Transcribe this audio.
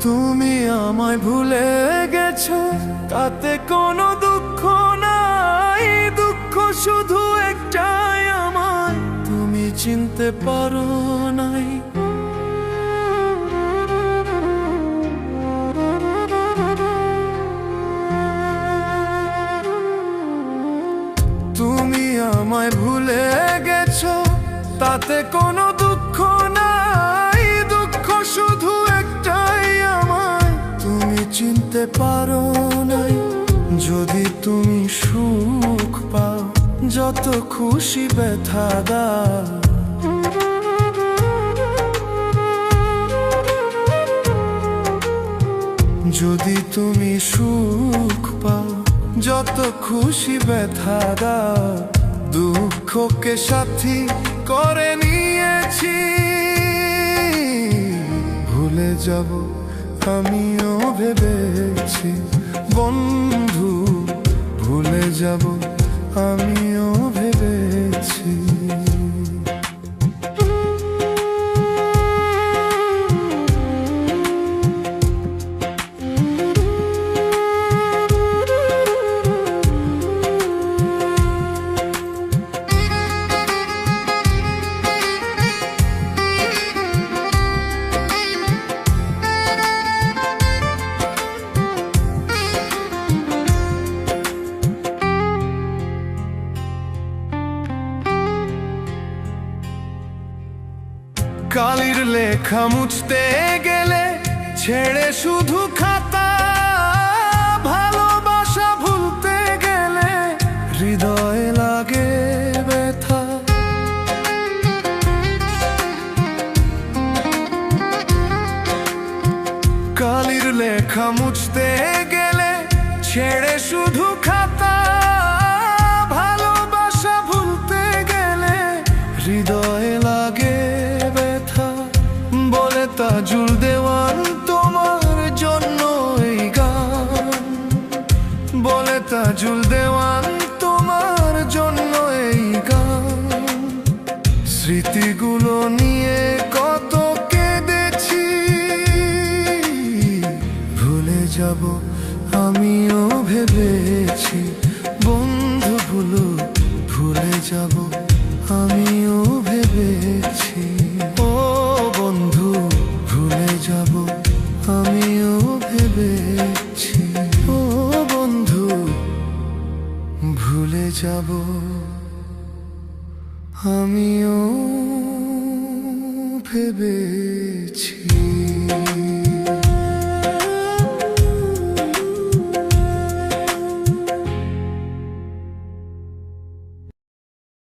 তুমি আমায় ভুলে গেছো, তাতে কোনো দুঃখ নাই। দুঃখ শুধু একটাই, আমায় তুমি চিনতে পারো নাই। তুমি আমায় ভুলে গেছো, তাতে কোনো দুঃখ নাই। দুঃখ শুধু একটাই, আমায় তুমি চিনতে পারো নাই। যদি তুমি সুখ পাও, যত খুশি ব্যথা দাও। যদি তুমি সুখ পাও, যত খুশি ব্যথা দাও। দুঃখকে সাথী করে নিয়েছি, ভুলে যাব আমিও ভেবেছি। বন্ধু, ভুলে যাব আমিও ভেবেছি। কালির লেখা মুছতে গেলে ছেড়ে শুধু খাতা। ভালোবাসা ভুলতে গেলে হৃদয়ে লাগে ব্যথা। কালির লেখা মুছতে গেলে ছেড়ে শুধু খাতা। ভালোবাসা ভুলতে গেলে হৃদয়ে লাগে ব্যথা। বলে তাজুল দেওয়ান তোমার জন্য এই গান। বলে তাজুল দেওয়ান তোমার জন্য এই গান। স্মৃতিগুলো নিয়ে কত কেঁদেছি, ভুলে যাব আমিও ভেবেছি। বন্ধু ভুলো, ভুলে যাব আমিও ভেবেছি। ও বন্ধু, ভুলে যাব আমিও ভেবেছি। ও বন্ধু, ভুলে যাব আমিও ভেবেছি।